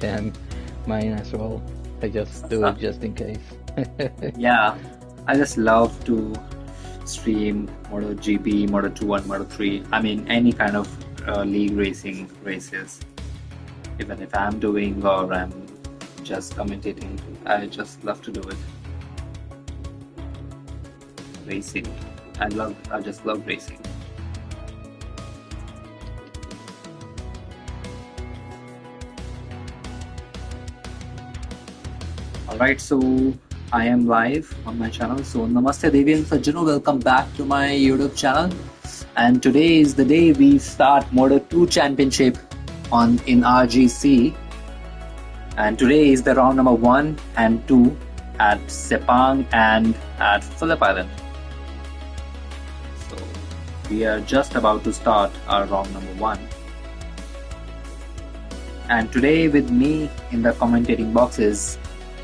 And mine as well. I just do it just in case. Yeah, I just love to stream MotoGP, Moto2 and Moto3. I mean, any kind of league racing races. Even if I'm doing or I'm just commentating, I just love to do it. Racing. I just love racing. Alright, so I am live on my channel. So Namaste Devi and Sajjano, welcome back to my YouTube channel. And today is the day we start Moto2 Championship in RGC. And today is the round number 1 and 2 at Sepang and at Phillip Island. So we are just about to start our round number 1. And today with me in the commentating box is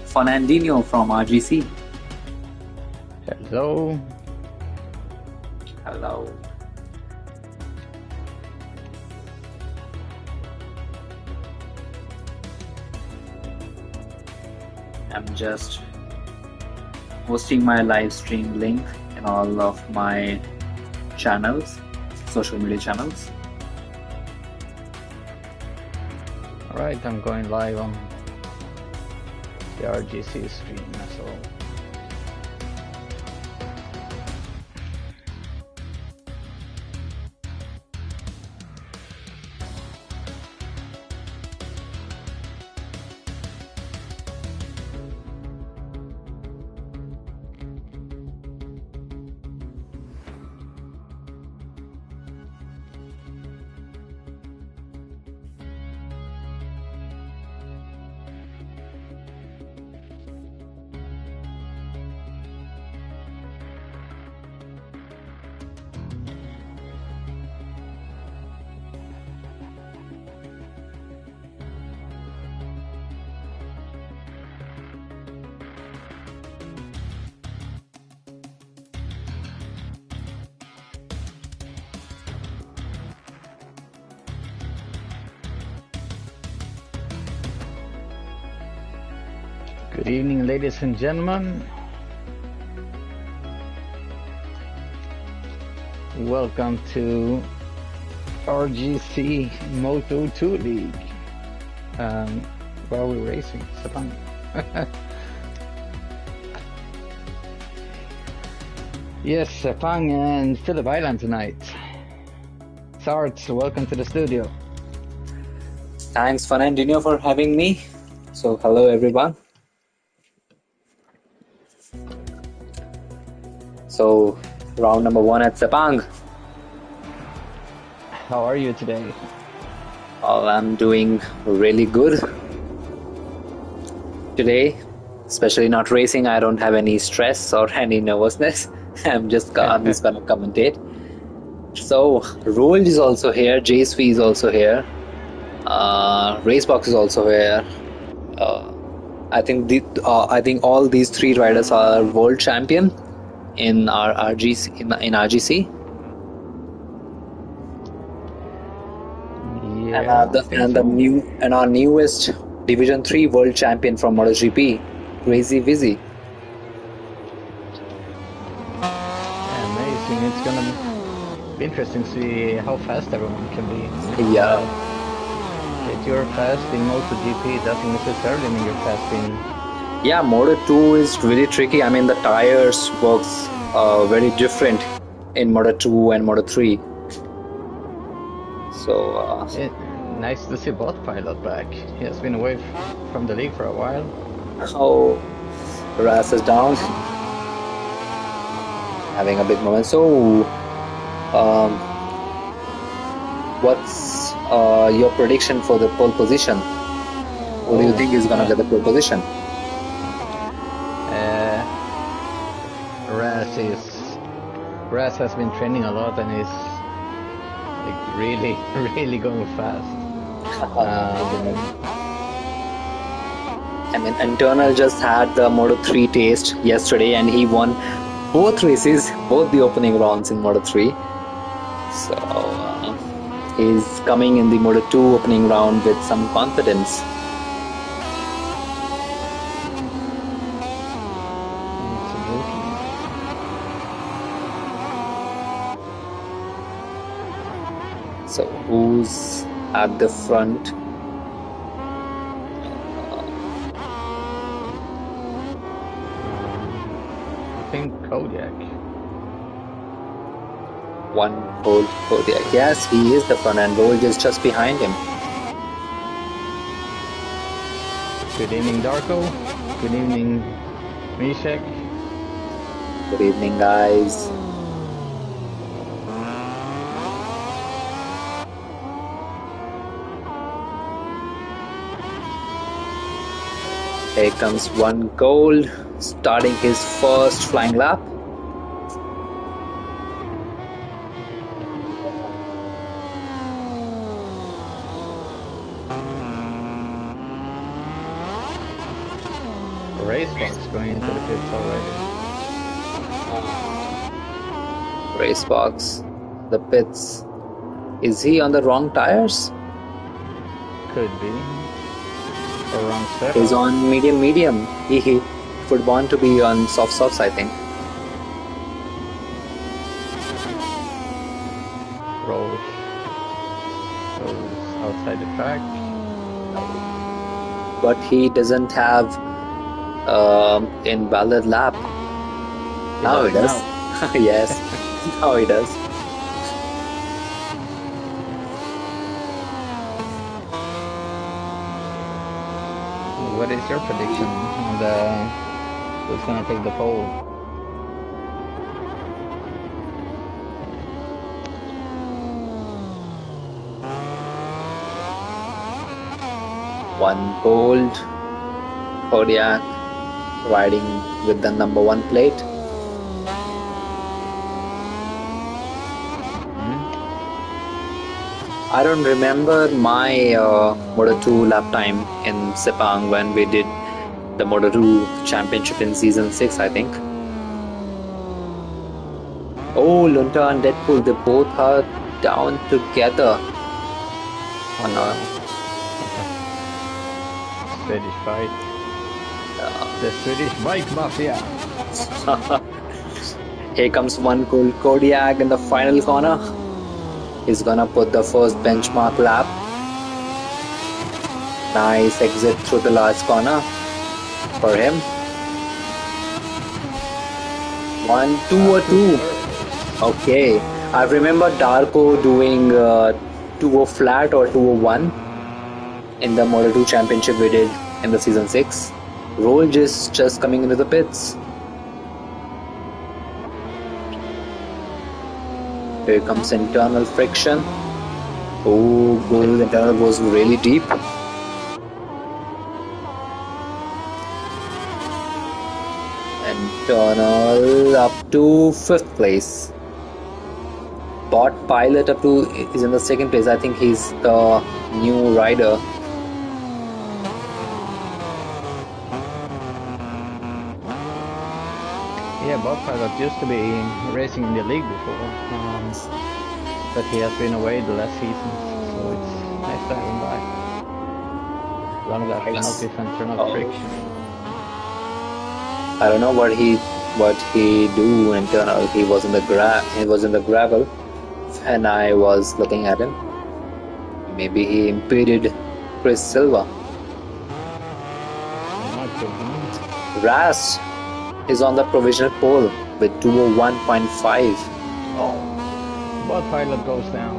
Fernandinho from RGC. Hello. Hello. I'm just posting my live stream link in all of my channels, social media channels. Alright, I'm going live on the RGC stream as well. Good evening, ladies and gentlemen. Welcome to RGC Moto2 League. Where are we racing? Sepang. Yes, Sepang and Phillip Island tonight. Sarts, welcome to the studio. Thanks Fernandinho for having me. So hello everyone. So round number 1 at Sepang. How are you today? Well, I'm doing really good. Today, especially not racing, I don't have any stress or any nervousness. I'm just gonna commentate. So Roald is also here, JSV is also here, Racebox is also here. I think all these 3 riders are world champion in our RGC in RGC. Yeah, and our newest Division 3 world champion from MotoGP, Crazy Vizzy. amazing. It's gonna be interesting to see how fast everyone can be. Yeah. If you're fast in MotoGP, doesn't necessarily mean you're fast in. Yeah, Moto2 is really tricky. I mean, the tires works very different in Moto2 and Moto3. So Nice to see both pilot back. He has been away from the league for a while. oh, Ras is down, having a big moment. So, what's your prediction for the pole position? Who do you think is gonna get the pole position? Raz has been training a lot and is like really going fast. I mean, Internal just had the Moto3 taste yesterday and he won both races, both the opening rounds in Moto3. So he's coming in the Moto2 opening round with some confidence. So who's at the front? I think Kodiak. One whole Kodiak. Yes, he is the front, and Roll is just behind him. Good evening, Darko. Good evening, Mishek. Good evening, guys. Here comes one gold, starting his first flying lap. Racebox going into the pits already. Racebox, the pits. Is he on the wrong tires? Could be. Or wrong setup. He's on medium. He would want to be on softs, I think. Rolls goes outside the track. But he doesn't have invalid lap. Now he does. Yes, now he does. What is your prediction on who's gonna take the pole? One gold, Kodiak riding with the number 1 plate. I don't remember my Moto2 lap time in Sepang when we did the Moto2 championship in season 6, I think. Oh, Lunta and Deadpool, they both are down together. Oh no. Swedish fight. The Swedish bike mafia. Here comes one gold Kodiak in the final corner. He's gonna put the first benchmark lap. Nice exit through the last corner for him. 1, 2 or 2. Okay, I remember Darko doing 2-0 flat or 2-1 in the Moto2 championship we did in the season 6. Roll just coming into the pits. Here comes internal friction. Oh, goal internal goes really deep. Internal up to 5th place. Bot pilot up to is in the 2nd place. I think he's the new rider. Yeah, Bob Pilot used to be racing in the league before, but he has been away the last season, so it's nice to have him back. One of the penalties and internal friction. I don't know what he do internal. He was in the gravel, and I was looking at him. Maybe he impeded Chris Silva. Ras is on the provisional pole with 201.5. Oh, Bob Pilot goes down.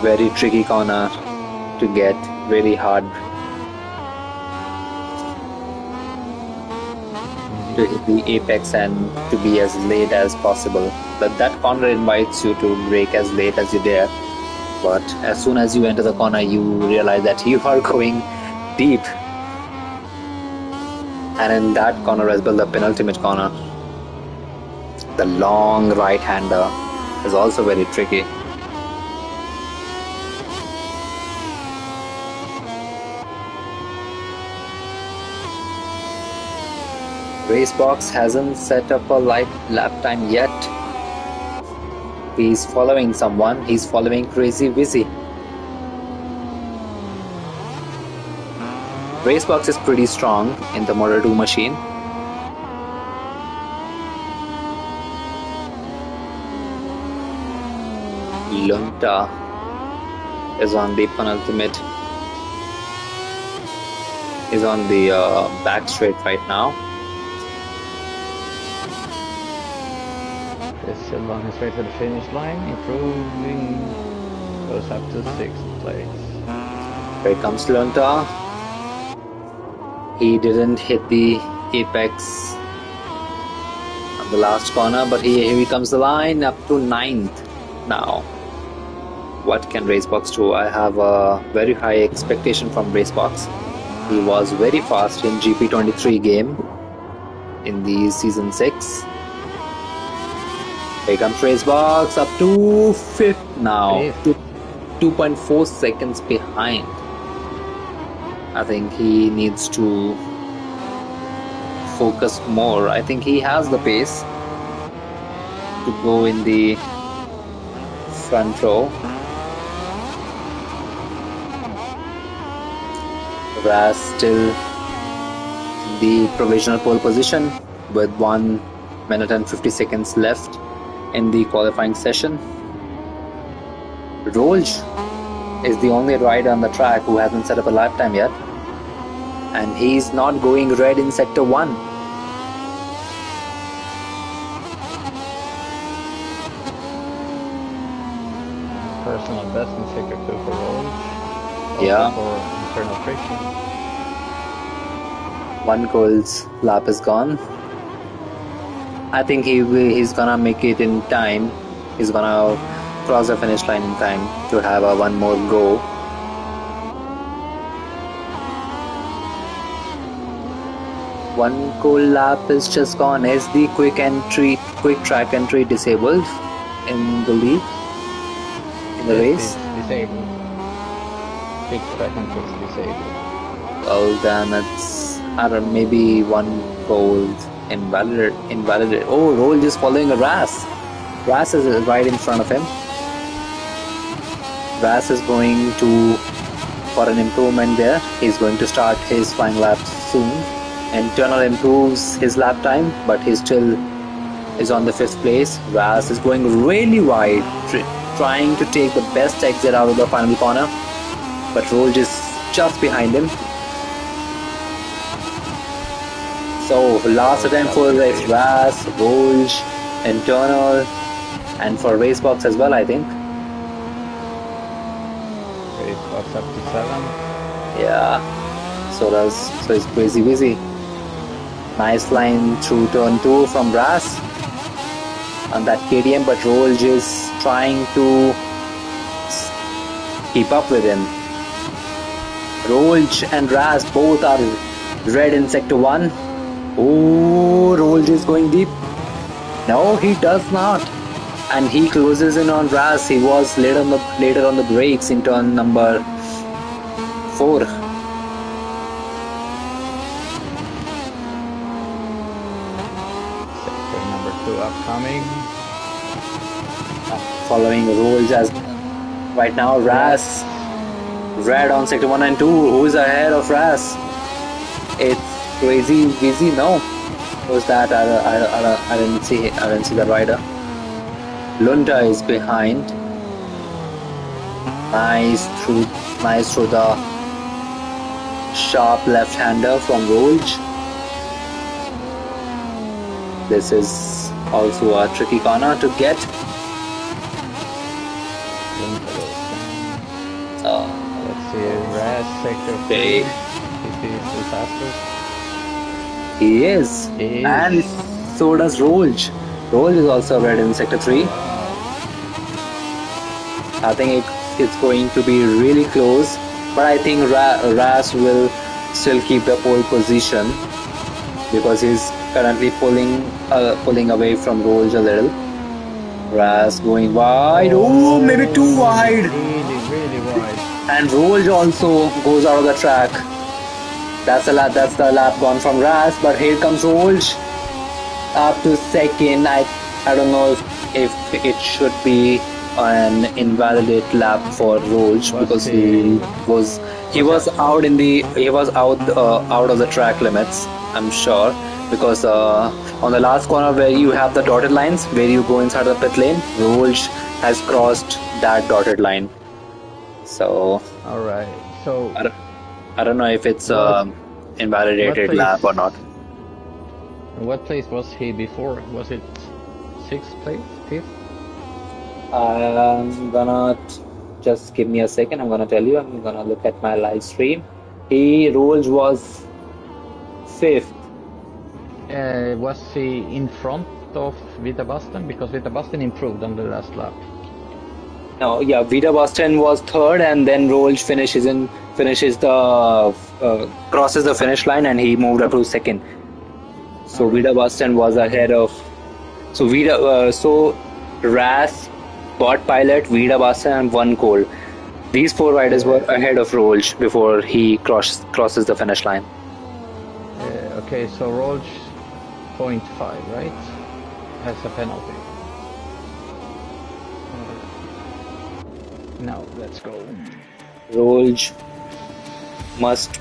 Very tricky corner to get, very hard to hit the apex and to be as late as possible. But that corner invites you to brake as late as you dare. But as soon as you enter the corner, you realize that you are going deep. And in that corner as well, the penultimate corner, the long right-hander is also very tricky. Racebox hasn't set up a lap time yet. He's following someone. He's following Crazy Wizzy. Racebox is pretty strong in the Moto2 machine. Lunta is on the penultimate. Is on the back straight right now. Is still on his way to the finish line, improving, goes up to 6th place. Here comes Lunta. He didn't hit the apex on the last corner, but here comes the line up to 9th now. What can Racebox do? I have a very high expectation from Racebox. He was very fast in GP23 game in the season 6. Here comes Racebox up to 5th now, 2.4 seconds behind. I think he needs to focus more. I think he has the pace to go in the front row. Raz still in the provisional pole position with 1 minute and 50 seconds left in the qualifying session. Rolj is the only rider on the track who hasn't set up a lap time yet, and he's not going red in sector 1. Personal best in sector 2 for Rolj. Yeah. For internal friction. 1 goal's lap is gone. I think he's gonna make it in time. He's gonna cross the finish line in time to have a 1 more go. One goal lap is just gone. Is the quick track entry disabled in the league? In the race? It's disabled. Quick track entry is disabled. Well, then it's, I don't know, maybe 1 goal invalid. Oh, Rolj is following a Raz. Raz is right in front of him. Raz is going to for an improvement there. He's going to start his flying lap soon. Internal improves his lap time, but he still is on the 5th place. Raz is going really wide, trying to take the best exit out of the final corner, but Rolj is just behind him. So last attempt for race, Raz, Rolj, internal, and for Racebox as well, I think. Racebox up to 7. Yeah, so it's crazy busy. Nice line through turn 2 from Raz on that KTM, but Rolj is trying to keep up with him. Rolj and Raz both are red in sector 1. Oh, Rolj is going deep. No, he does not. And he closes in on Raz. He was later on the brakes in turn number 4. Sector number 2 upcoming. Following Rolj as right now Raz red on sector 1 and 2. Who's ahead of Raz? It's crazy busy. No, who's that? I didn't see the rider. Lunta is behind. Nice through the sharp left-hander from Rolj. This is also a tricky corner to get. Let's see, Raz sector 3. If he's the fastest. He is. And so does Rolj. Rolj is also red in sector 3. I think it's going to be really close, but I think Raz will still keep the pole position because he's currently pulling away from Rolj a little. Raz going wide. Oh, maybe too wide. Really wide. And Rolj also goes out of the track. That's the lap gone from Raz, but here comes Rolj up to 2nd. I don't know if it should be an invalid lap for Rolj because he was out of the track limits, I'm sure, because on the last corner where you have the dotted lines where you go inside the pit lane, Rolj has crossed that dotted line. So All right. So I don't know if it's invalidated what lap or place? not. What place was he before? Was it sixth place, fifth? I'm gonna just give me a second. I'm gonna tell you. I'm gonna look at my live stream. Rolls was fifth. Was he in front of Vita Boston? Because Vita Boston improved on the last lap. No, yeah, Vida Boston was third, and then Rolls crosses the finish line, and he moved up to second. So Alright. Vida Boston was ahead of. So Ras, Bot Pilot, Vida Boston, and One Cole. These four riders were ahead of Rolls before he crosses the finish line. Okay, so Rolls 0.5, right? Has a penalty. Now let's go. Rolls must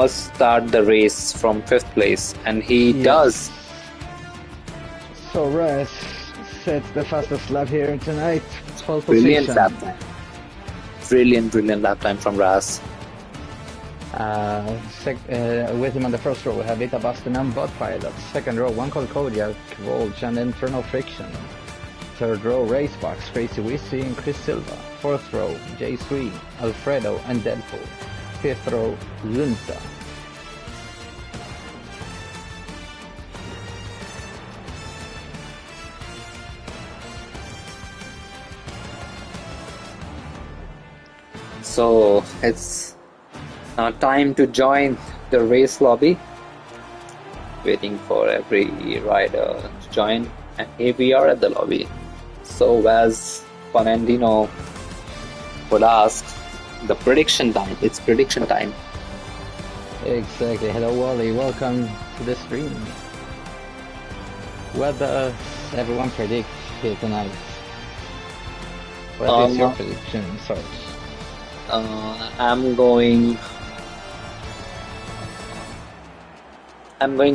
start the race from fifth place, and he does. So Ras sets the fastest lap here tonight. Pole Brilliant position. lap time. Brilliant lap time from Ras. With him on the first row, we have Vita Boston and Bot Pilot. Second row, One Call Kodiak, Rolls and Internal Friction. Third row, Racebox, Crazy Wizzy and Chris Silva. Fourth row, J3, Alfredo and Deadpool. Fifth row, Lunta. So it's now time to join the race lobby. Waiting for every rider to join, and here we are at the lobby. So as Fernandino would ask, the prediction time. It's prediction time. Exactly. Hello Wally, welcome to the stream. What does everyone predict here tonight? What is your prediction, Sarge? I'm going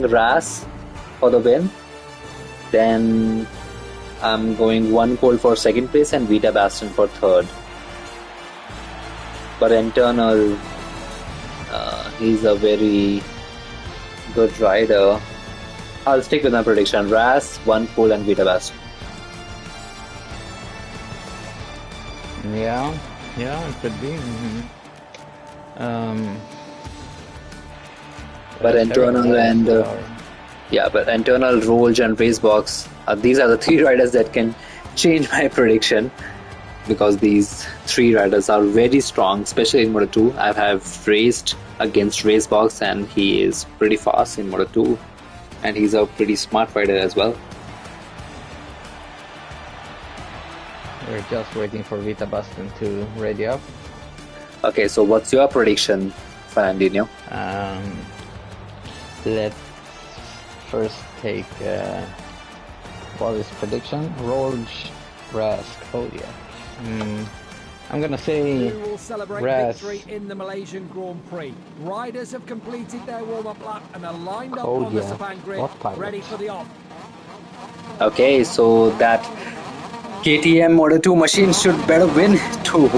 Ras for the win. Then I'm going One Cole for second place and Vita Baston for third. But internal, he's a very good rider. I'll stick with my prediction: Ras, One Cole, and Vita Baston. Yeah, it could be. But internal and internal, Rolls and Racebox. These are the three riders that can change my prediction, because these three riders are very strong, especially in Moto2. I have raced against Racebox, and he is pretty fast in Moto2, and he's a pretty smart rider as well. We're just waiting for Vita Boston to ready up. Okay, so what's your prediction, Fernandinho? Let's first take Wally's prediction. Rolls, Ras, Kodiak. I'm gonna say We will celebrate Ras, victory in the Malaysian Grand Prix. Riders have completed their warm-up lap and are lined up on the Sepang grid, ready for the off. Okay, so that KTM Moto2 machine should better win too.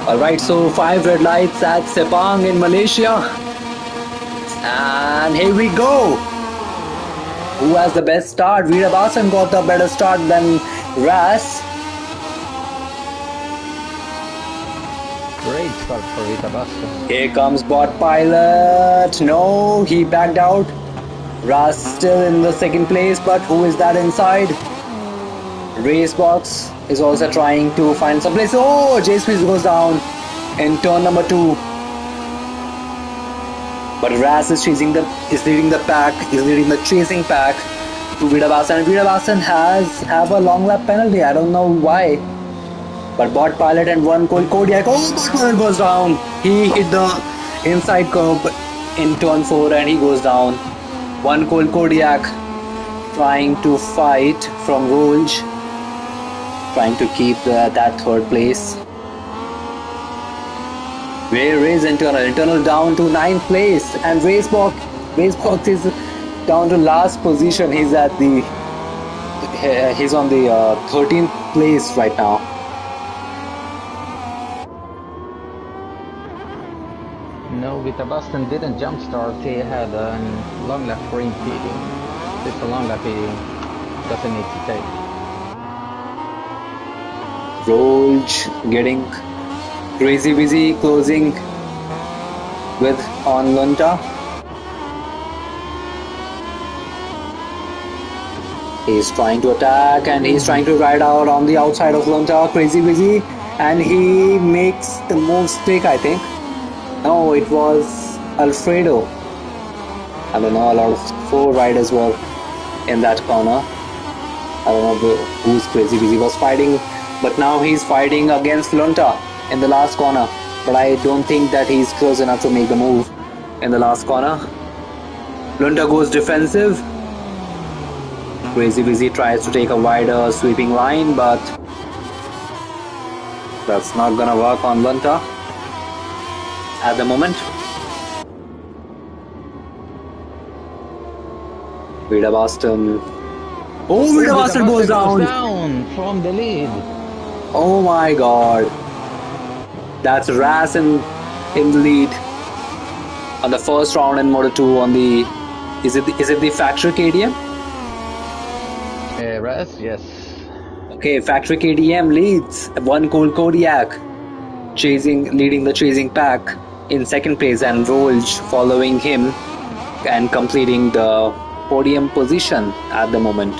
Alright, so 5 red lights at Sepang in Malaysia. And here we go. Who has the best start? Vita Boston got the better start than Ras. great start for Vita Boston. Here comes Bot Pilot. No, he backed out. Ras still in the second place, but who is that inside? Racebox is also trying to find some place. Oh, J-Squeeze goes down in turn number 2. But Ras is leading the pack. He's leading the chasing pack to Vita Boston. And Vita Boston have a long lap penalty. I don't know why. But Bot Pilot and One Cole Kodiak. Oh, Bot Pilot goes down. He hit the inside curb in turn 4 and he goes down. One Cole Kodiak trying to fight from Rolls, trying to keep that third place. Where is Internal? Internal down to 9th place, and Racebox is down to last position. He's at the he's on the 13th place right now. No, Vita Boston didn't jump start. He had a long lap for impeding. It's a long lap he doesn't need to take. Rolj getting crazy busy, closing with on Lunta. He's trying to attack and he's trying to ride out on the outside of Lunta, crazy busy, and he makes the mistake, I think. No, it was Alfredo. I don't know, a lot of 4 riders were in that corner. I don't know who's crazy busy was fighting, but now he's fighting against Lunta in the last corner. But I don't think that he's close enough to make the move in the last corner. Lunta goes defensive. Crazy busy tries to take a wider sweeping line, but that's not gonna work on Lunta at the moment. Vida Boston. Oh, Vida Boston goes down from the lead. Oh my god. That's Ras in the lead on the first round in Moto2 on the is it the factory KDM? Ras, yes. Okay, factory KDM leads. One cold Kodiak leading the chasing pack in second place, and Rolj following him and completing the podium position at the moment.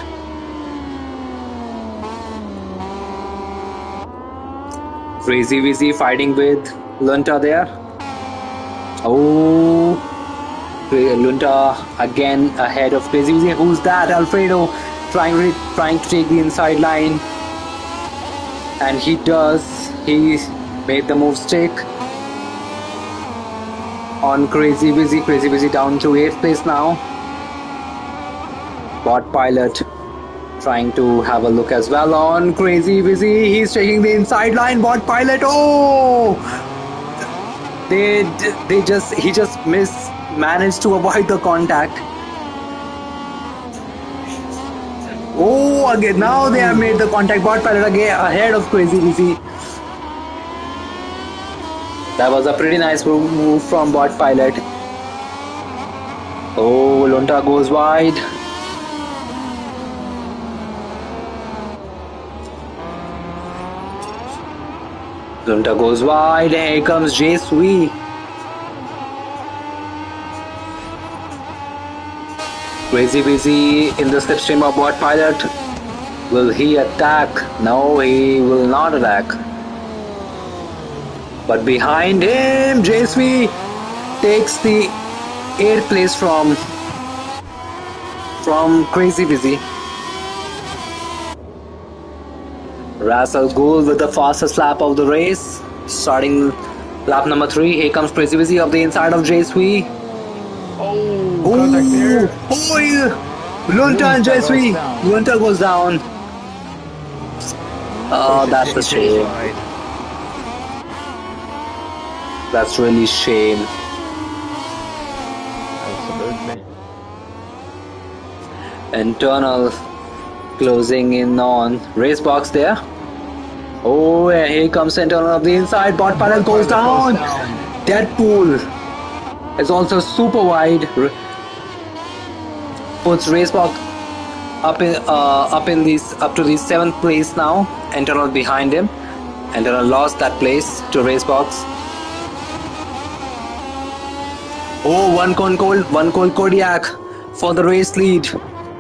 Crazy busy fighting with Lunta there. Oh, Lunta again ahead of Crazy busy. Who's that? Alfredo trying to take the inside line, and he does. He made the move stick on Crazy busy. Crazy busy down to 8th place now. Bot Pilot trying to have a look as well on Crazy busy. He's taking the inside line. Bot Pilot. Oh, he just managed to avoid the contact. Oh, again now they have made the contact. Bot Pilot again ahead of Crazy busy. That was a pretty nice move from Bot Pilot. Oh, Lunta goes wide. Lunta goes wide, and here comes J-Sui. Crazy busy in the slipstream of Bot Pilot. Will he attack? No, he will not attack. But behind him, J-Sui takes the 8th place from Crazy busy. Russell Gould with the fastest lap of the race, starting lap number 3. Here comes Crazy busy of the inside of J-Sui. Contact there. Lunta and J-Sui. Lunta goes down. Oh, that's a shame. That's really shame. Absolutely. Internal closing in on race box there. Oh, yeah, here comes internal of the inside. Bot Pilot goes down. Deadpool is also super wide. Puts race box up to the 7th place now. Internal behind him. Internal lost that place to race box. Oh, one cold Kodiak for the race lead.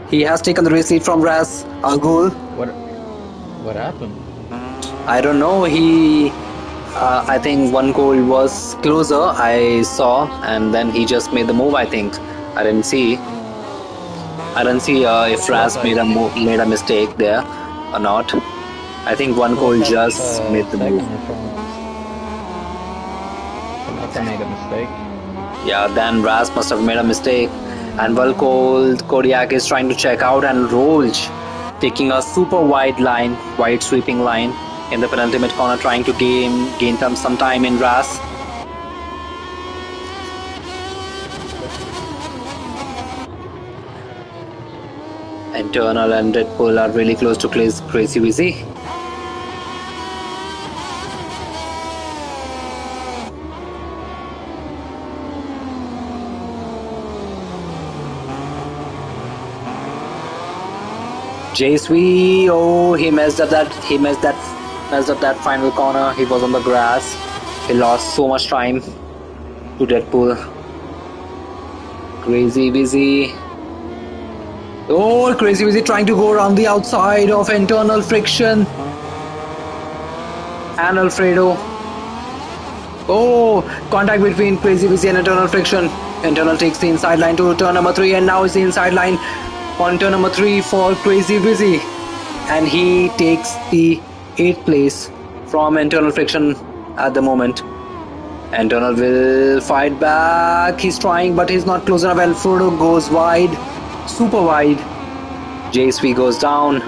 He has taken the race lead from Ras Al Ghul. What happened? I don't know. I think one cold was closer. I saw, and then he just made the move. I think I didn't see if Ras made a mistake there or not. I think one cold just made the move. Must made a mistake. Yeah, then Ras must have made a mistake. And well, Kodiak is trying to check out, and Rolj taking a super wide sweeping line in the penultimate corner, trying to gain some time in Ras. Internal and Red Bull are really close to Crazy Busy. JSV, oh, he messed up that final corner. He was on the grass. He lost so much time to Deadpool. Crazy Busy. Oh, Crazy Busy trying to go around the outside of internal friction. And Alfredo. Oh, contact between Crazy Busy and internal friction. Internal takes the inside line to turn number 3, and now it's the inside line on turn number 3 for Crazy Busy. And he takes the 8th place from internal friction at the moment. Internal will fight back. He's trying, but he's not close enough. Alfredo goes wide, super wide. JSV goes down.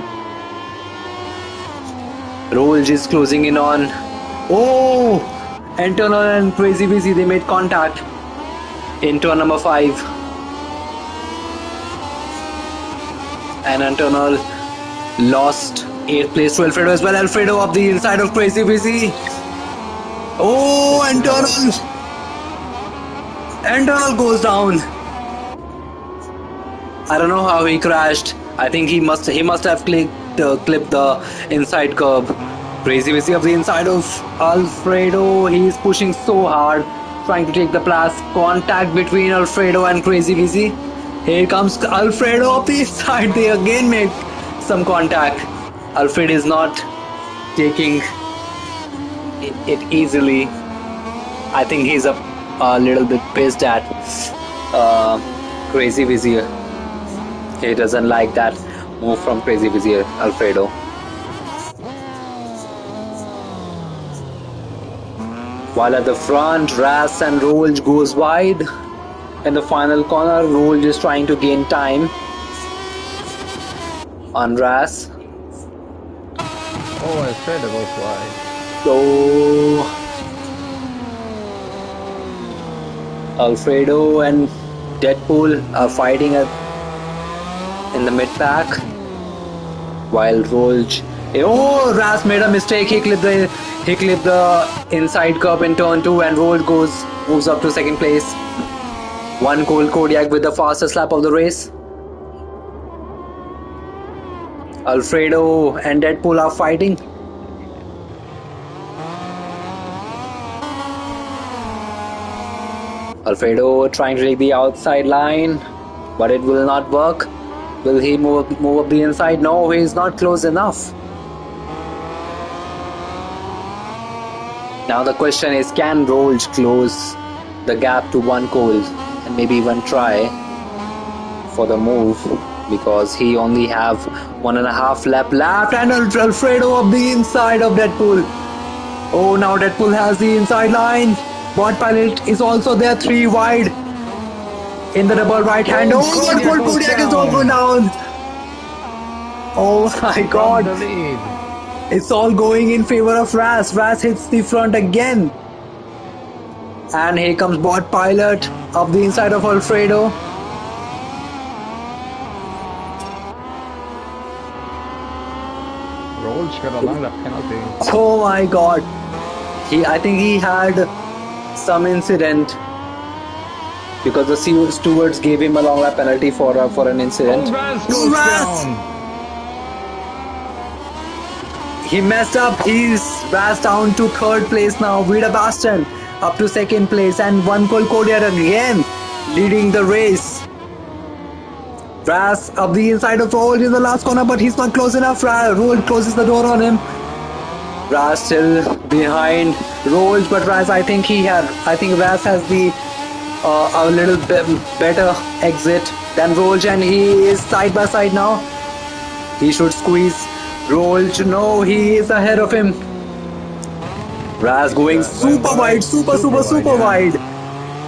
Rolls is closing in on. Oh! Internal and Crazy Busy, they made contact in turn number 5. And Internal lost 8th place to Alfredo as well. Alfredo up the inside of Crazy Busy. Oh, Internal goes down. I don't know how he crashed. I think he must have clipped the inside curb. Crazy Busy up the inside of Alfredo. He's pushing so hard, trying to take the place. Contact between Alfredo and Crazy Busy. Here comes Alfredo up the inside. They again make some contact. Alfredo is not taking it easily. I think he's a little bit pissed at Crazy Busy. He doesn't like that move from Crazy Busy, Alfredo. While at the front, Ras and Rolls goes wide. In the final corner, Rolls is trying to gain time on Ras. Oh, Alfredo goes wide. So Alfredo and Deadpool are fighting in the mid pack, while Rolls. Oh, Ras made a mistake. He clipped the inside curb in turn 2, and Rolls moves up to 2nd place. One cold Kodiak with the fastest lap of the race. Alfredo and Deadpool are fighting. Alfredo trying to take the outside line, but it will not work. Will he move up the inside? No, he's not close enough. Now the question is, can Rolls close the gap to one cold and maybe even try for the move, because he only have 1.5 lap left, and Alfredo up the inside of Deadpool. Oh, now Deadpool has the inside line. Bot Pilot is also there, 3 wide in the double right hand. Oh, Kodiak is also down. Oh my god. It's all going in favor of Ras. Ras hits the front again. And here comes Bot Pilot up the inside of Alfredo. Rolls got a long lap penalty. Oh my god. I think he had some incident, because the stewards gave him a long lap penalty for an incident. Ras! He messed up. He's Ras down to 3rd place now. Vida Baston up to 2nd place, and one cold Kodiak again leading the race. Ras up the inside of Rolls in the last corner, but he's not close enough. Rolls closes the door on him. Ras still behind Rolls, but Ras, I think Ras has the a little bit better exit than Rolls, and he is side by side now. He should squeeze Rolls. No, he is ahead of him. Ras going super wide, super wide.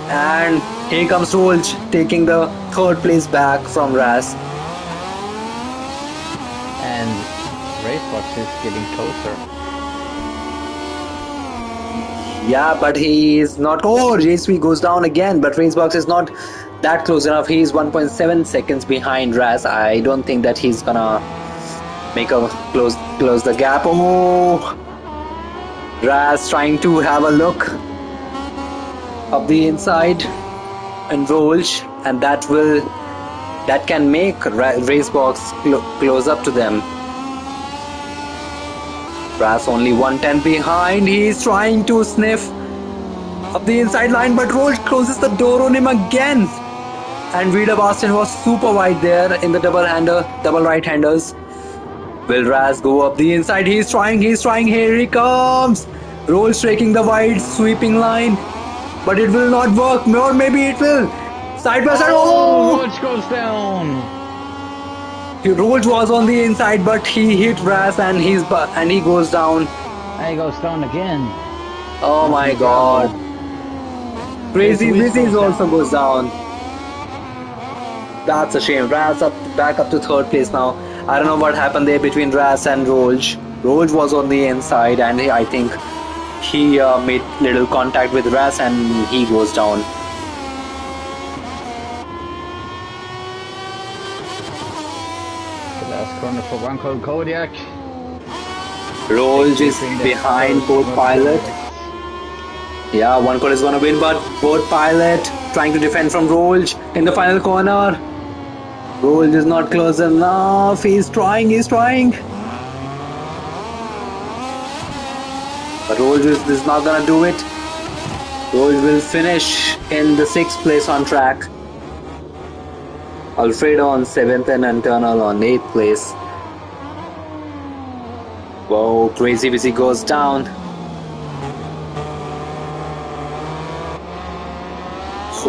And here comes Rolls taking the 3rd place back from Ras. And Racebox is getting closer. Yeah, but he is not. Oh, JSV goes down again, but Racebox is not that close enough. He's 1.7 seconds behind Raz. I don't think that he's gonna make a close the gap. Oh, Raz trying to have a look of the inside and Rolch, and that can make Racebox close up to them. Raz only 110 behind. He's trying to sniff up the inside line, but Rolch closes the door on him again. And Vida Boston was super wide there in the double right-handers. Will Raz go up the inside? He's trying. Here he comes. Rolch taking the wide sweeping line, but it will not work. Or maybe it will. Side by side. Oh! Rolch goes down. Rolch was on the inside, but he hit Raz and he goes down. And he goes down again. Oh my God! Crazy Wizzies also goes down. That's a shame. Raz back up to third place now. I don't know what happened there between Raz and Rolch. Rolch was on the inside, and I think he made little contact with Raz, and he goes down. Last corner for One Cold Kodiak. Rolch is behind both Pilot. Yeah, One Cold is gonna win, but both Pilot trying to defend from Rolch in the final corner. Rolch is not close enough. He's trying. But Rolch is not gonna do it. Rolch will finish in the 6th place on track. Alfredo on 7th and Internal on 8th place. Whoa, Crazy Busy goes down.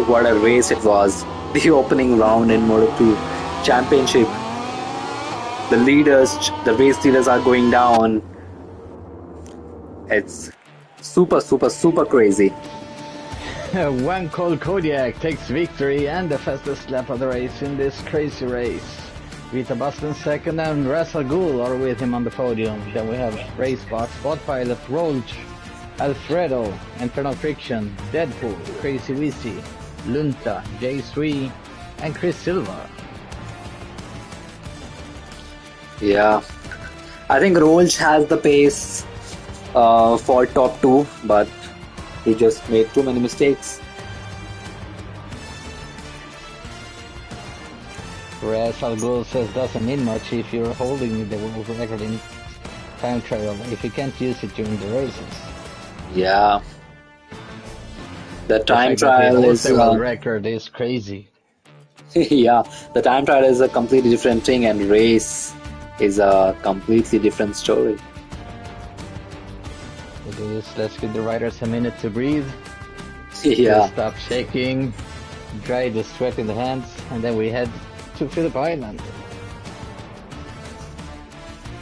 What a race it was. The opening round in Moto2 Championship. The race leaders are going down. It's super crazy. One Cold Kodiak takes victory and the fastest lap of the race in this crazy race. Vita Boston second and Russell Gould are with him on the podium. Then we have Racebox, Spot Pilot, Rolch, Alfredo, Internal Friction, Deadpool, Crazy Wizzy, Lunta, J3, and Chris Silva. Yeah, I think Rolch has the pace for top 2, but he just made too many mistakes. Russell Gould says doesn't mean much if you're holding the world record in time trial if you can't use it during the races. Yeah. The time trial is the world record is crazy. Yeah, the time trial is a completely different thing, and race is a completely different story. Let's give the riders a minute to breathe. Yeah. Stop shaking, dry the sweat in the hands, and then we head to Phillip Island.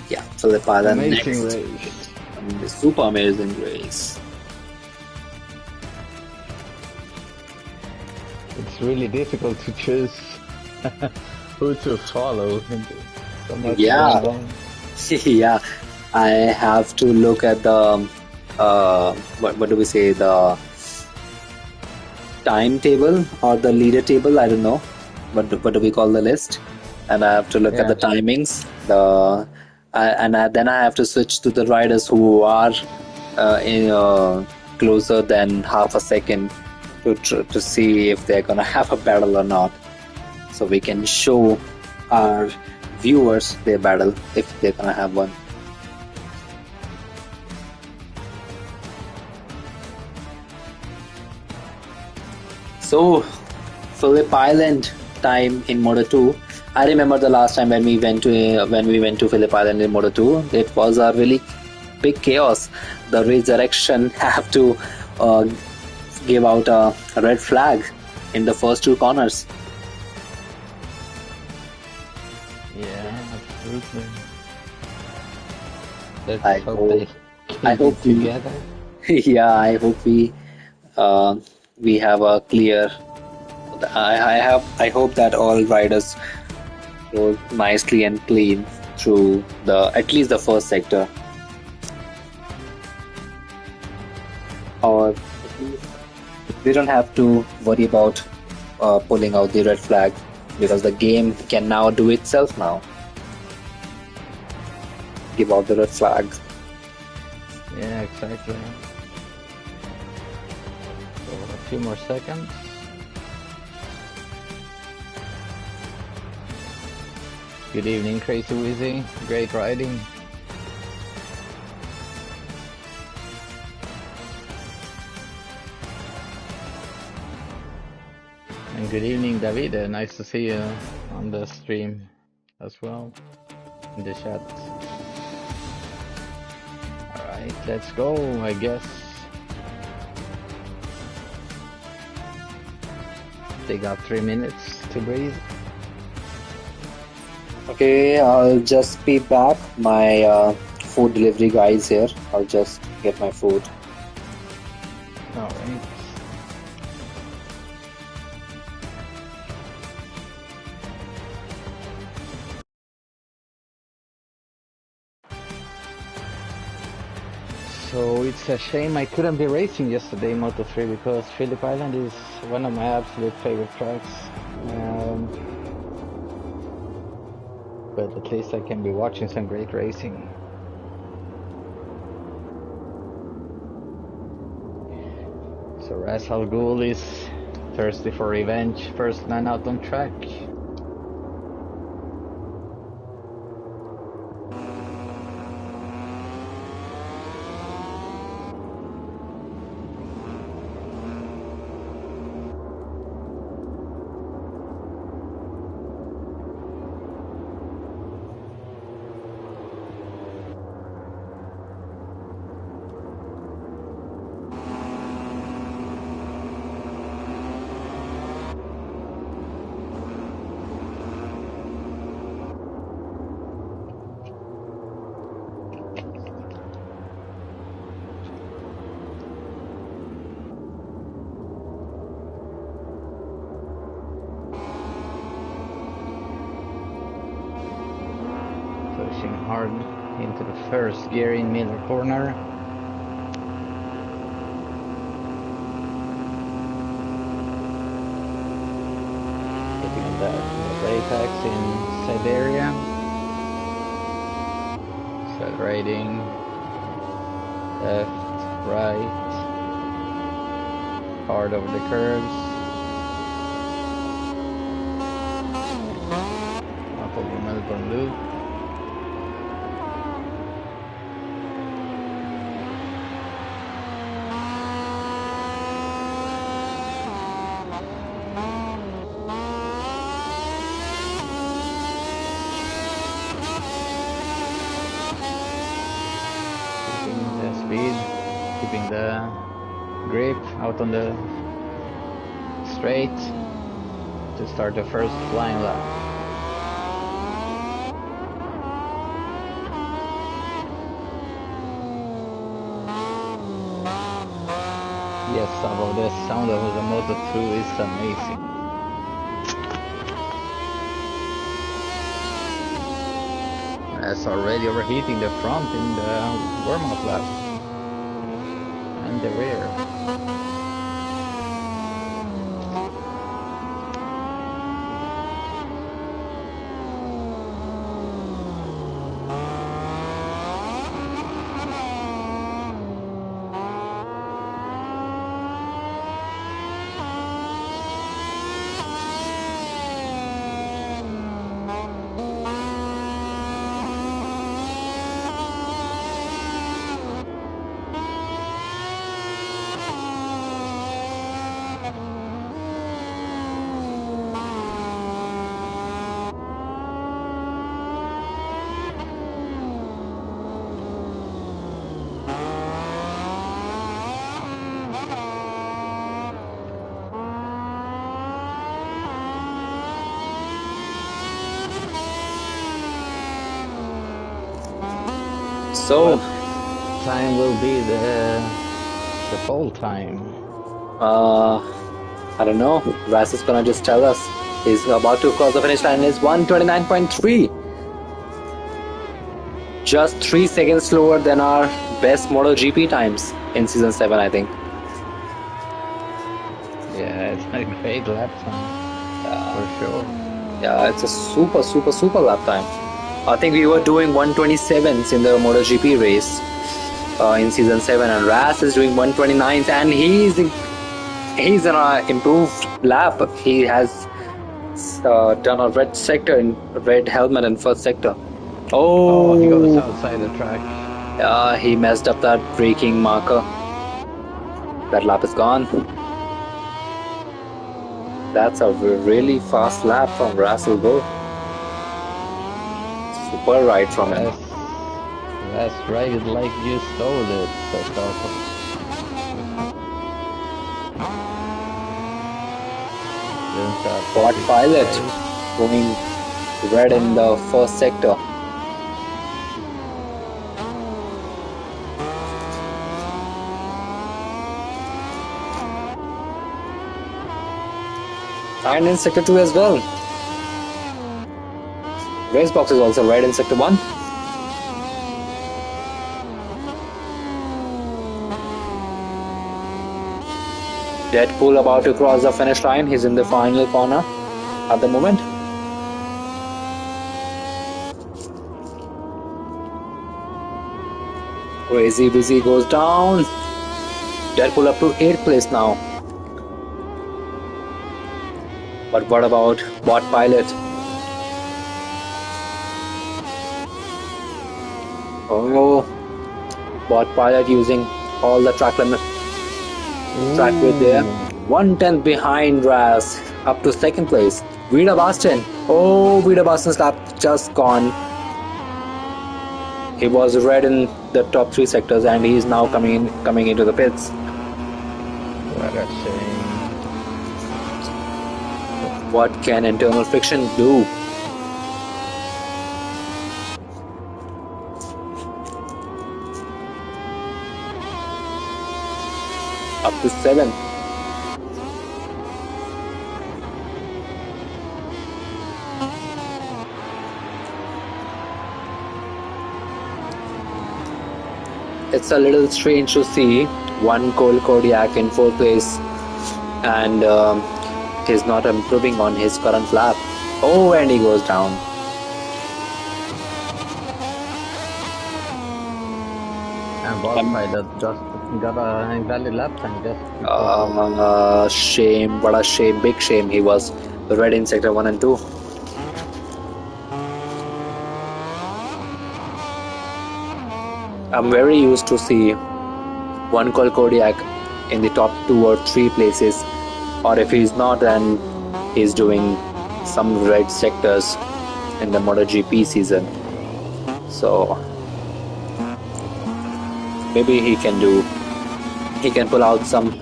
Yeah, Phillip Island. Amazing next. race. Super amazing race. It's really difficult to choose who to follow. So much Yeah. Yeah, I have to look at the what do we say, the timetable or the leader table, I don't know what do we call the list, and I have to look at the timings, then I have to switch to the riders who are closer than half a second to see if they're gonna have a battle or not, so we can show our viewers their battle if they're gonna have one. So, Phillip Island time in Moto2. I remember the last time when we went to Phillip Island in Moto2. It was a really big chaos. The race direction have to give out a red flag in the first 2 corners. Yeah, absolutely. I hope we together. Yeah, I hope we have a clear. I hope that all riders go nicely and clean through at least the first sector, or we don't have to worry about pulling out the red flag, because the game can now do itself now. Give out the red flag. Yeah, exactly. So a few more seconds. Good evening, Crazy Wizzy. Great riding. And good evening, Davide. Nice to see you on the stream as well, in the chat. Alright, let's go, I guess. They got 3 minutes to breathe. Okay, I'll just be back. My food delivery guy is here. I'll just get my food. Alright. So it's a shame I couldn't be racing yesterday in Moto3 because Phillip Island is one of my absolute favorite tracks. But at least I can be watching some great racing. So Ras Al Ghul is thirsty for revenge. First man out on track. Pushing hard into the first gear in Miller corner. Getting on the apex in Siberia. Accelerating left, right, hard over the curves. Up over Melbourne Loop. Keeping the grip out on the straight to start the first flying lap. Yes, Sabo, the sound of the Moto2 is amazing. It's already overheating the front in the warm-up lap. And the rear. So, what time will be the pole time? I don't know. Ras is gonna just tell us. He's about to cross the finish line. Is 1:29.3. Just 3 seconds slower than our best MotoGP times in season 7, I think. Yeah, it's like great lap time, for sure. Yeah, it's a super lap time. I think we were doing 127s in the MotoGP race in season 7, and Ras is doing 129s, and he's in an improved lap. He has done a red sector in red helmet in first sector. Oh, he goes Oh, outside the track. he messed up that braking marker. That lap is gone. That's a really fast lap from Russell though. Super ride from him. That's right, like you stole it, says Darko. Quad pilot going red in the first sector. And in sector 2 as well. Race box is also red in sector 1. Deadpool about to cross the finish line. He's in the final corner at the moment. Crazy Busy goes down. Deadpool up to 8th place now. But what about Bot Pilot? Oh, Bot Pilot using all the track limit. Track width there. 1/10 behind Ras, up to 2nd place. Vida Baston. Oh, Vida Baston's lap just gone. He was red in the top 3 sectors, and he's now coming into the pits. What a shame. What can internal friction do? Up to 7th. It's a little strange to see one Cole Kodiak in 4th place, and he's not improving on his current lap. Oh, and he goes down. And Bot Pilot just got a invalid lap time just. Shame, what a shame, big shame. He was red in sector 1 and 2. I'm very used to see one called Kodiak in the top 2 or 3 places, or if he's not, then he's doing some red sectors in the MotoGP season. So maybe he can pull out some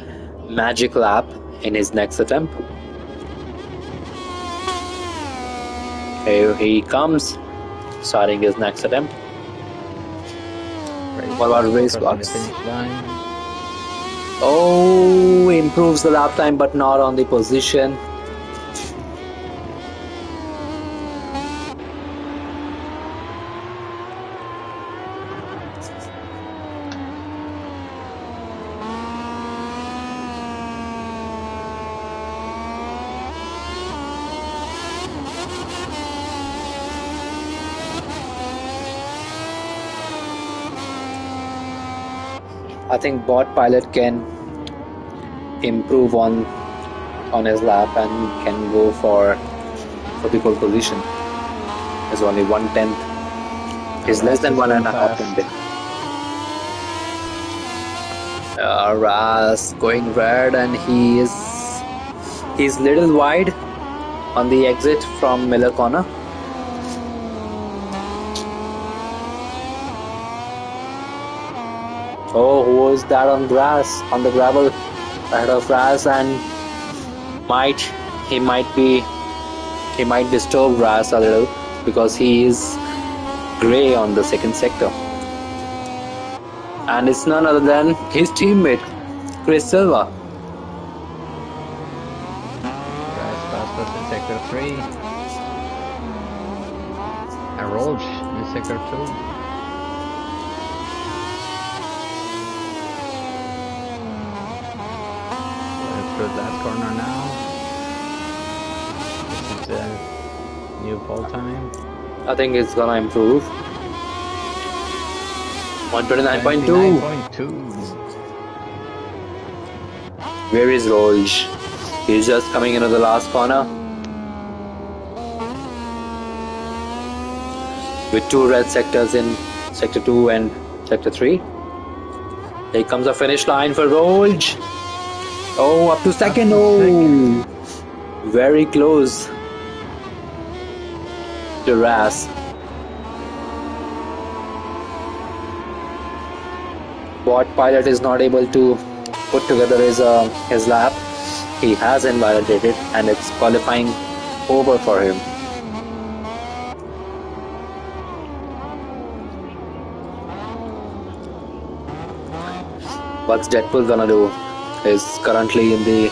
magic lap in his next attempt. Here he comes, starting his next attempt. What about race box? Oh, improves the lap time, but not on the position. I think Bot Pilot can improve on his lap and can go for the pole position. It's only 1/10. He's less than 1.5 10. Ras going red, and he's little wide on the exit from Miller corner. Oh, who was that on grass, on the gravel ahead of Ras, and he might disturb Ras a little because he is grey on the 2nd sector. And it's none other than his teammate, Chris Silva. Ras passed us in sector 3. And Rolch in sector 2. Through that corner now. New pole time. I think it's gonna improve. 129.2. 29.2. Where is Rolj? He's just coming into the last corner. With 2 red sectors in Sector 2 and Sector 3. Here comes the finish line for Rolj. Oh, up to second. Oh, very close to Ras. Bot pilot is not able to put together his lap. He has invalidated and it's qualifying over for him. What's Deadpool gonna do? He's currently in the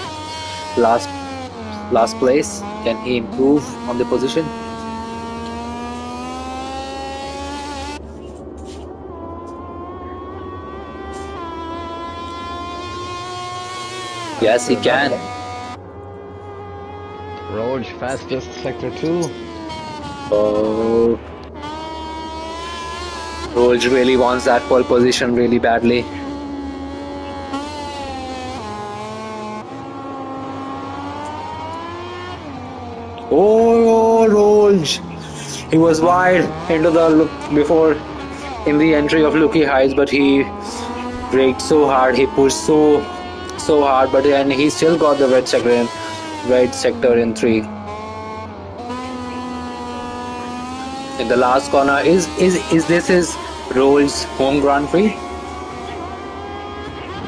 last place. Can he improve on the position? Yes, he can. Rolj fastest Sector 2. Oh, Rolj really wants that pole position really badly. Oh, Rolj! He was wide into the before in the entry of Lucky Heights, but he braked so hard. He pushed so hard, but then he still got the red sector in 3. In the last corner, is this his Rolj's home Grand Prix?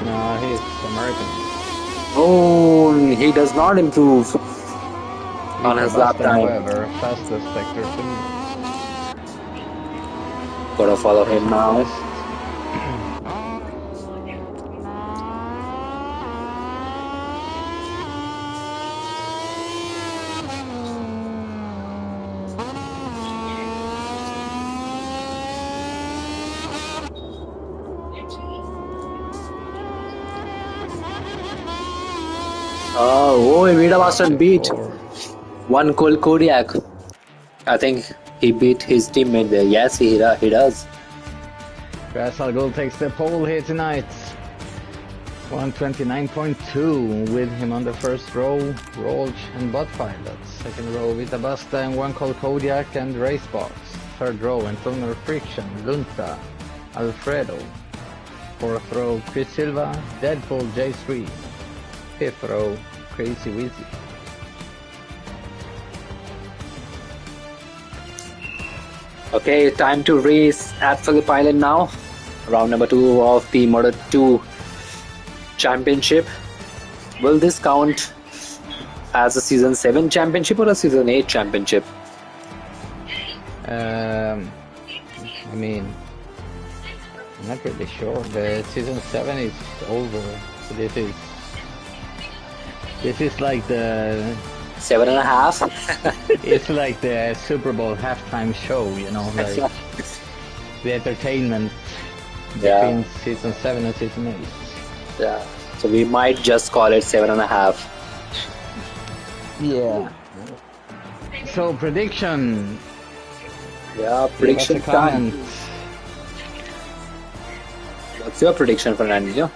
No, he's American. Oh, he does not improve on his lap time. However, fastest Sector 2. Gotta follow him now. Oh, Vida Boston beat one Cole Kodiak. I think he beat his teammate there. Yes, he does. Ras Al Ghul takes the pole here tonight. 129.2 with him on the first row, Rolj and Bot Pilot. Second row, Vita Basta and one called Kodiak and Racebox. Third row, Antonio Friction, Lunta, Alfredo. Fourth row, Chris Silva, Deadpool J3. Fifth row, Crazy Wizzy. Okay, time to race at Phillip Island now. Round number 2 of the Moto2 Championship. Will this count as a Season 7 Championship or a Season 8 Championship? I mean, I'm not really sure. The Season 7 is over. So this is like the 7.5. it's like the Super Bowl halftime show, you know, like the entertainment between Season 7 and Season 8. Yeah. So we might just call it 7.5. Yeah. So prediction. Yeah, prediction time. What's your prediction, Fernandinho?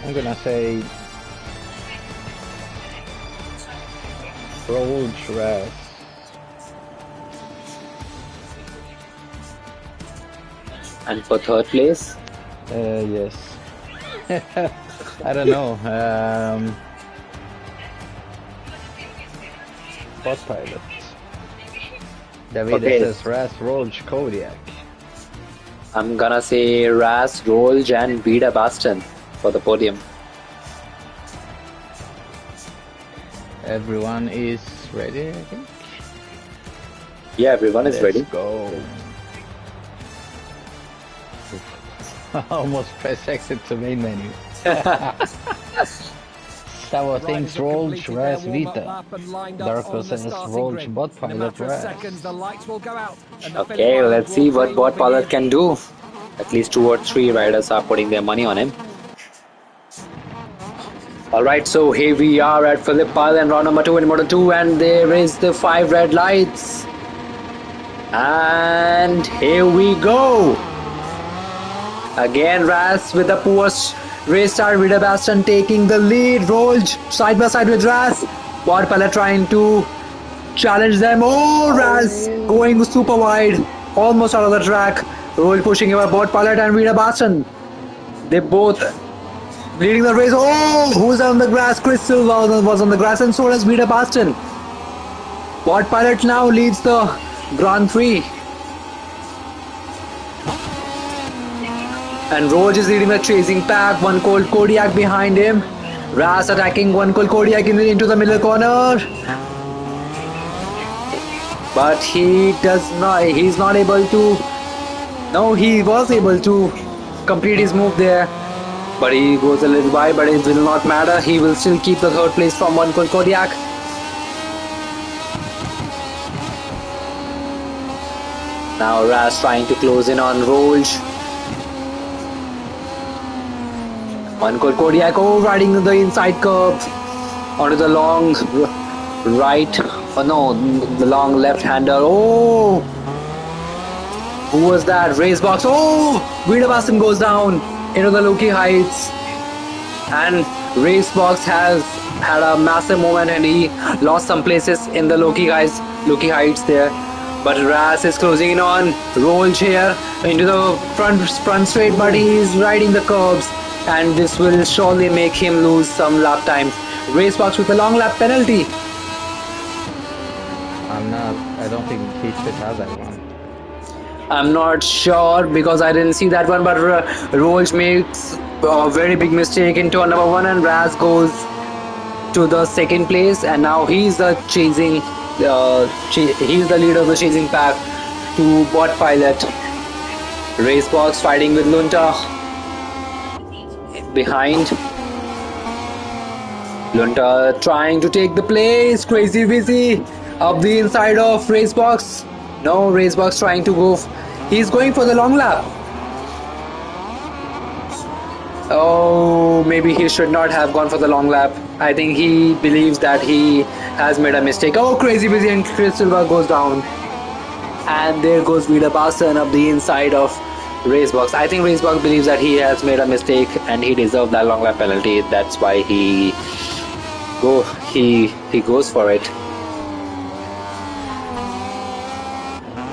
I'm gonna say Rolj Ras. And for third place? Yes. I don't know. Bot Pilot. David says Ras, Rolj, Kodiak. I'm gonna say Ras, Rolj and Vida Baston for the podium. Everyone is ready, I think. Yeah, everyone is ready. Let's go. Almost press exit to main menu. Sour things Rolj, Ras, Vita. Darko says Rolj, Bot Pilot, Ras. Okay, let's see what Bot Pilot can do. At least 2 or 3 riders are putting their money on him. Alright, so here we are at Phillip Island, round number 2 in Moto2, and there is the 5 red lights. And here we go. Again, Ras with a poor race start. Vida Baston taking the lead. Rolled side by side with Ras. Bot Pilot trying to challenge them. Oh, Ras going super wide. Almost out of the track. Roll pushing him up. Bot Pilot and Vida Baston. They both leading the race. Oh, who's on the grass? Chris Silva was on the grass, and so does Vida Baston. Bot Pilot now leads the Grand Prix. And Roach is leading the chasing pack. One Colt Kodiak behind him. Ras attacking One Colt Kodiak into the middle corner. But he's not able to. No, he was able to complete his move there. But he goes a little wide, but it will not matter. He will still keep the 3rd place from One Colt Kodiak. Now Ras trying to close in on Roach. One Colt Kodiak, riding the inside curve onto the long right, the long left-hander. Oh, who was that? Racebox. Oh, Vida Baston goes down into the Loki Heights, and Racebox has had a massive moment, and he lost some places in the Loki Heights there. But Ras is closing in on Roach here into the front straight, but he is riding the curbs. And this will surely make him lose some lap time. Racebox with a long lap penalty. I don't think he should have that one. I'm not sure because I didn't see that one, but Roach makes a very big mistake in turn number 1, and Ras goes to the 2nd place, and now he's the he's the leader of the chasing pack to Bot Pilot. Racebox fighting with Lunta behind. Lunta trying to take the place. Crazy Busy up the inside of Racebox. No, Racebox trying to go. He's going for the long lap. Oh, maybe he should not have gone for the long lap. I think he believes that he has made a mistake. Oh, Crazy Busy and Chris Silva goes down. And there goes Vida Baston up the inside of Racebox. I think Racebox believes that he has made a mistake and he deserved that long lap penalty. That's why he goes for it.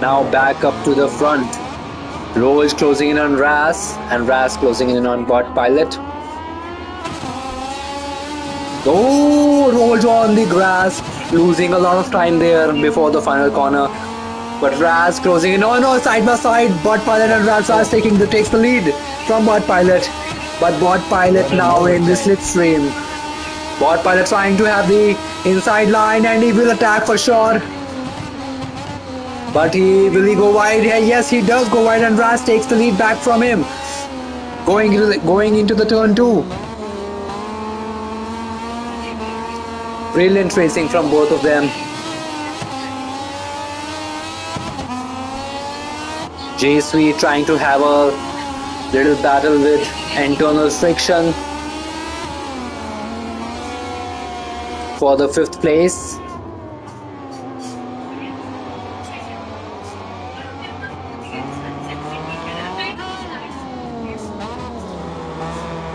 Now back up to the front. Roach closing in on Ras, and Ras closing in on Bot Pilot. Oh, Roach on the grass, losing a lot of time there before the final corner. But Ras closing in. Oh no, side by side. Bot Pilot and Ras takes the lead from Bot Pilot. But Bot Pilot now in the slipstream. Bot Pilot trying to have the inside line, and he will attack for sure. But will he go wide? Yes, he does go wide, and Ras takes the lead back from him. Going into the turn 2. Brilliant racing from both of them. JSV trying to have a little battle with internal friction for the 5th place.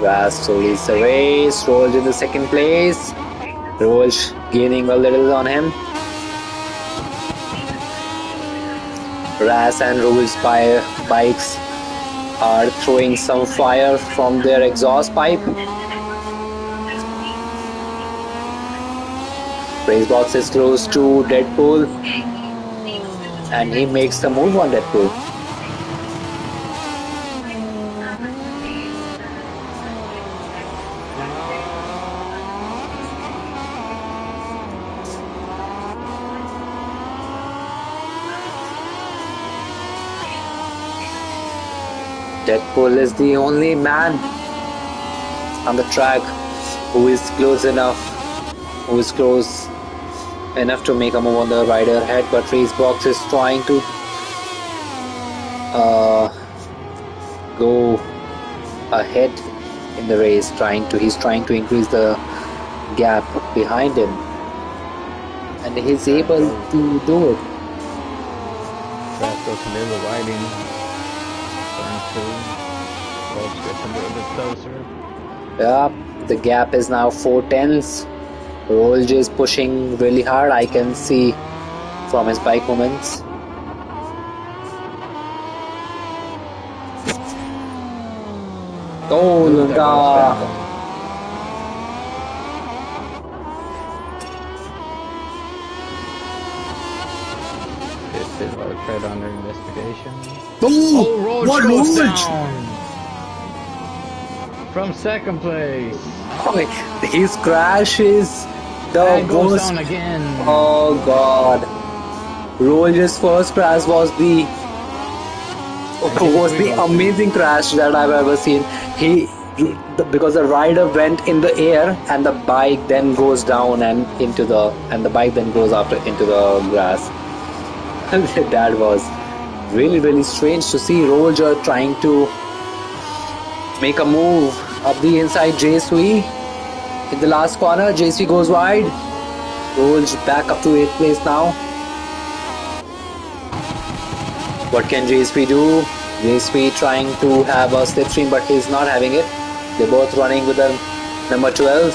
Ras leads the race. Roach in the 2nd place. Roach gaining a little on him. Ras and Roach's bikes are throwing some fire from their exhaust pipe. Racebox is close to Deadpool, and he makes the move on Deadpool. Deadpool is the only man on the track who is close enough to make a move on the rider head, but Racebox is trying to go ahead in the race. He's trying to increase the gap behind him, and he's able to do it. Track goes a little wide in turn 2. Roach gets a little bit closer. Yeah, the gap is now 4 tenths. Rolj is pushing really hard. I can see from his bike movements. Oh, Lunga! Silva thread under investigation. Oh, Roach what goes Rolj? down from second place. Oh, his crash is the And goes worst. down again. Oh God! Rolj's first crash was the amazing crash that I've ever seen. Because the rider went in the air and the bike then goes down and the bike then goes into the grass. That was really strange to see Roger trying to make a move up the inside. JSV in the last corner. JSV goes wide. Rolls back up to 8th place now. What can JSV do? JSV trying to have a slipstream, but he's not having it. They're both running with a number 12.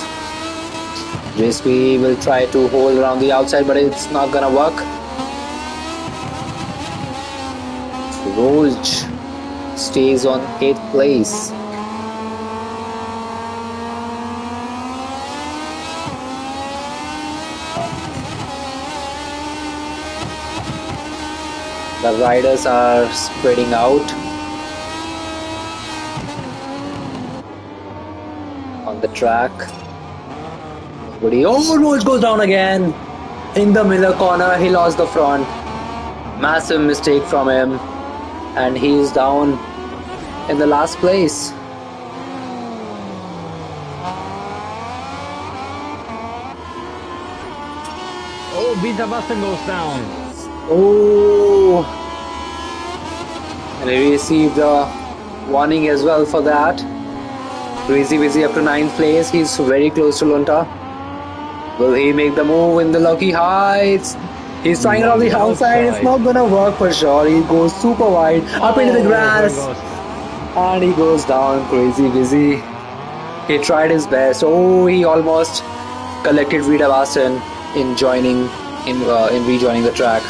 JSV will try to hold around the outside, but it's not gonna work. Rolj stays on 8th place. The riders are spreading out on the track. Rolj goes down again in the Miller corner. He lost the front. Massive mistake from him. And he is down in the last place. Oh, Vita Basta goes down. Oh, and he received a warning as well for that. Crazy Busy up to 9th place. He's very close to Lunta. Will he make the move in the Lucky Heights? He's trying it on the outside. It's not gonna work for sure. He goes super wide up into the grass, and he goes down. Crazy Busy. He tried his best. Oh, he almost collected Vita Baston in rejoining the track.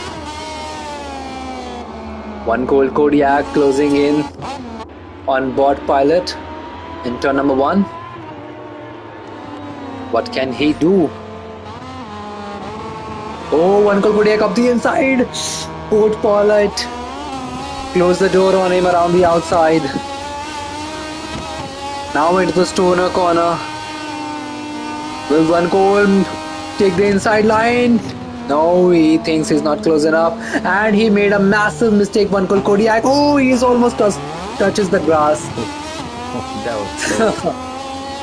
One Cold Kodiak closing in on board pilot in turn number 1. What can he do? Oh, One Cold Kodiak up the inside. Board pilot close the door on him around the outside. Now into the Stoner corner. Will One Cold take the inside line? No, he thinks he's not close enough, and he made a massive mistake. One Cold Kodiak. Oh, he's almost touches the grass. That was close.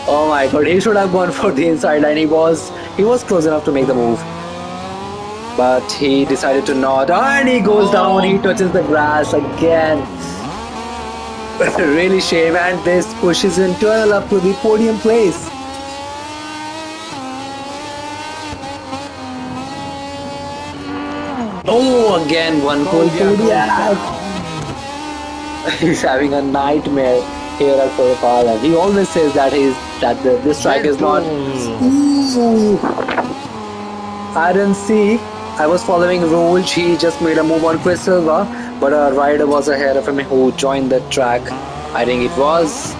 Oh my God, he should have gone for the inside line. He was close enough to make the move, but he decided to not, and he goes down. He touches the grass again. Really shame, and this pushes him 12 up to the podium place. Oh, again One Cold Kodiak. He's having a nightmare here at Protocol, and he always says that this track is not. Ooh. I didn't see. I was following Rolj. He just made a move on Chris Silva, but a rider was ahead of him who joined the track. I think it was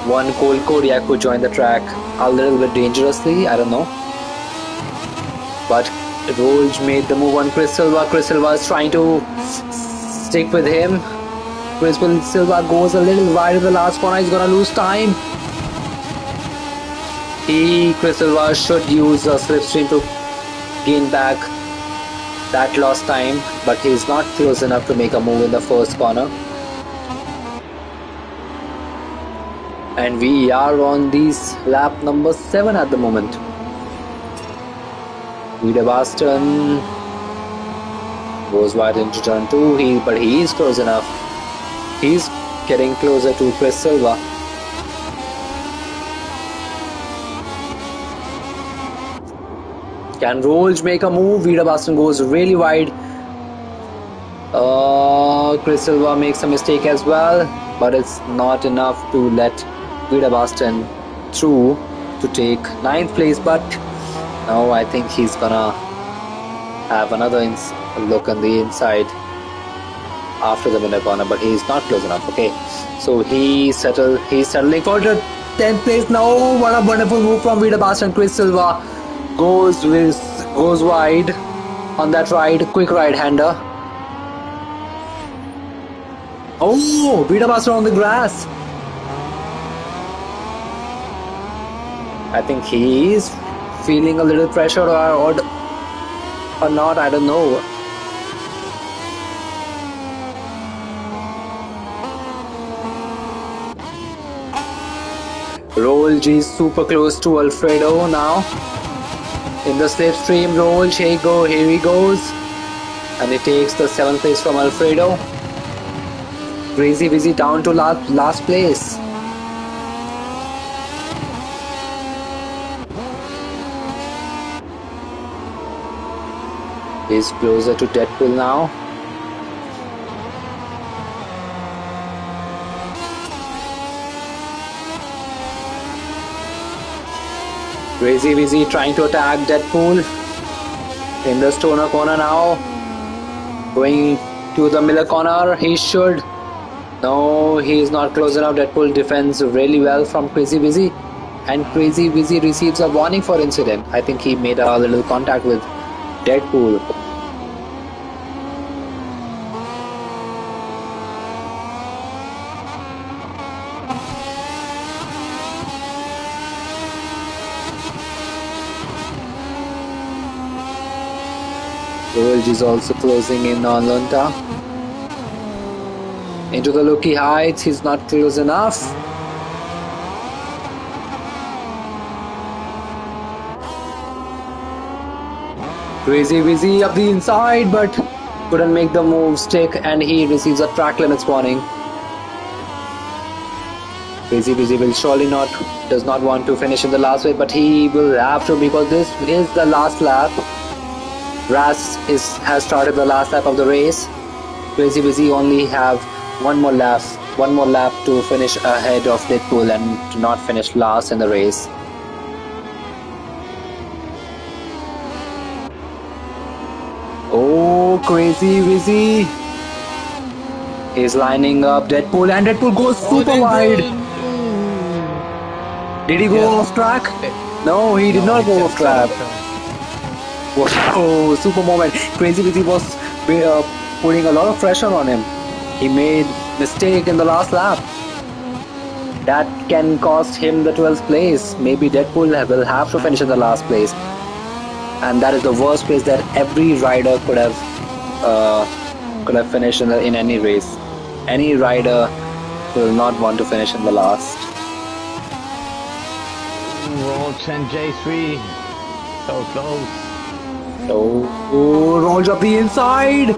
One Cold Kodiak who joined the track a little bit dangerously. I don't know, but Rolj made the move on Chris Silva. Chris Silva is trying to stick with him. Chris Silva goes a little wide in the last corner. He's gonna lose time. Chris Silva should use a slipstream to gain back that lost time, but he's not close enough to make a move in the first corner. And we are on this lap number 7 at the moment. Vita Baston goes wide into turn 2, but he is close enough. He's getting closer to Chris Silva. Can Rolj make a move? Vida Boston goes really wide. Chris Silva makes a mistake as well, but it's not enough to let Vida Boston through to take 9th place. But now I think he's gonna have another look on the inside after the winner corner, but he's not close enough. Okay, so he's settling for the 10th place now. What a wonderful move from Vida Boston. Chris Silva goes wide on that ride, quick right hander. Oh, Vida Boston on the grass. I think he is feeling a little pressure or not, I don't know. Rolj is super close to Alfredo now. In the slipstream, Rolj, here he goes. And he takes the 7th place from Alfredo. Crazy Busy down to last place. He's closer to Deadpool now. Crazy Busy trying to attack Deadpool in the Stoner corner now. Going to the Miller corner, he should. No, he is not close enough. Deadpool defends really well from Crazy Busy, and Crazy Busy receives a warning for incident. I think he made a little contact with Deadpool. Rolj is also closing in on Lunta. Into the Lucky Heights, he's not close enough. Crazy Busy up the inside, but couldn't make the move stick, and he receives a track limits warning. Crazy Busy will surely does not want to finish in the last race, but he will have to, because this is the last lap. Ras has started the last lap of the race. Crazy Busy only have one more lap to finish ahead of Deadpool and to not finish last in the race. Oh, Crazy Busy is lining up Deadpool, and Deadpool goes super wide. Did he go off track? No, he did not go off track. Oh, super moment. Crazy Busy was putting a lot of pressure on him. He made mistake in the last lap. That can cost him the 12th place. Maybe Deadpool will have to finish in the last place. And that is the worst place that every rider could have finished in any race. Any rider will not want to finish in the last. Rolj and J3, so close. Oh, Rolj up the inside.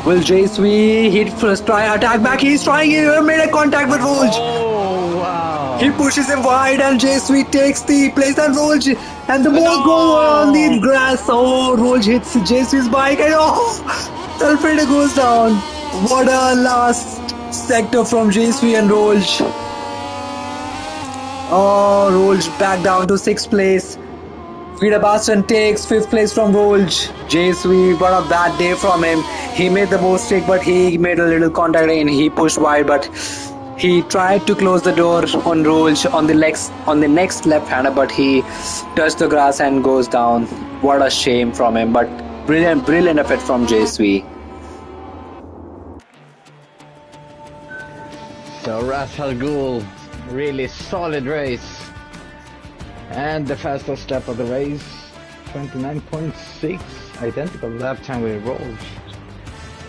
Will J3 hit first try attack back? He's trying. He made a contact with Rolj. Oh wow! He pushes him wide, and J3 takes the place, and Rolj and the ball go on the grass. Oh, Rolj hits J3's bike, and Alfredo goes down. What a last sector from J3 and Rolj. Oh, Rolj back down to 6th place. Vida Boston takes 5th place from Rolj. J3, what a bad day from him. He made the mistake, but he made a little contact and he pushed wide, but he tried to close the door on Rolj on the next left-hander, but he touched the grass and goes down. What a shame from him, but brilliant effort from J3. So Ras Al Ghul, really solid race. And the fastest lap of the race, 29.6, identical lap time with Rolj.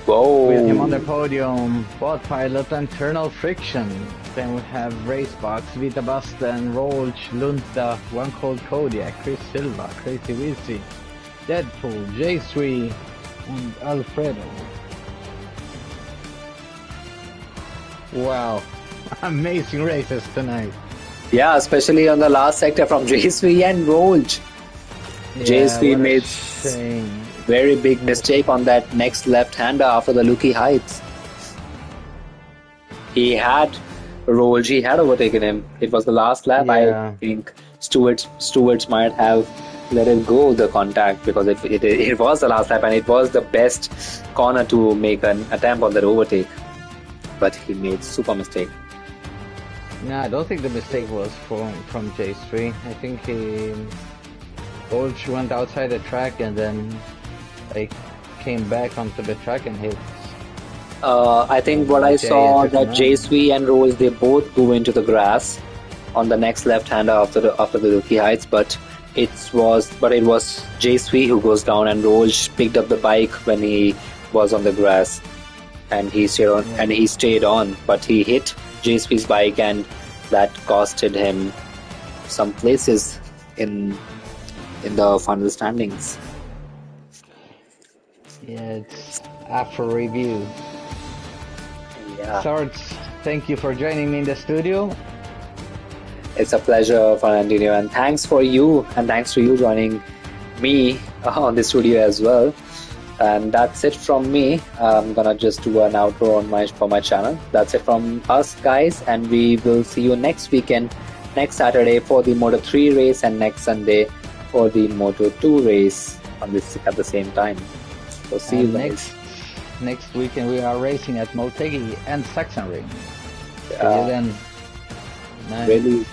Whoa. With him on the podium, Bot Pilot and Internal Friction. Then we have Racebox, Vida Boston, Rolj, Lunta, One Cold Kodiak, Chris Silva, Crazy Busy, Deadpool, J3, and Alfredo. Wow, amazing races tonight. Yeah, especially on the last sector from JSV and Rolj. Yeah, JSV what a made shame. very big mistake on that next left-hander after the Lucky Heights. He had Rolj, he had overtaken him. It was the last lap. Yeah. I think Stewart's might have let it go, the contact, because it was the last lap and it was the best corner to make an attempt on that overtake. But he made super mistake. No, I don't think the mistake was from J3. I think Olch went outside the track and then came back onto the track and hit. I think what I saw that JSV and Rolls, they both go into the grass on the next left-hander after the Lucky Heights, but it was JSV who goes down and Rolls picked up the bike when he was on the grass, and he stayed on, but he hit JSV's bike and that costed him some places in the final standings. Yeah, it's after review. Yeah. Sarge, thank you for joining me in the studio. It's a pleasure, Fernandinho, and thanks to you joining me on the studio as well. And that's it from me. I'm gonna just do an outro for my channel. That's it from us, guys, and we will see you next weekend, next Saturday for the Moto3 race, and next Sunday for the Moto2 race at the same time. So see you guys. Next weekend we are racing at Motegi and Sachsenring. See you then. Nice. Really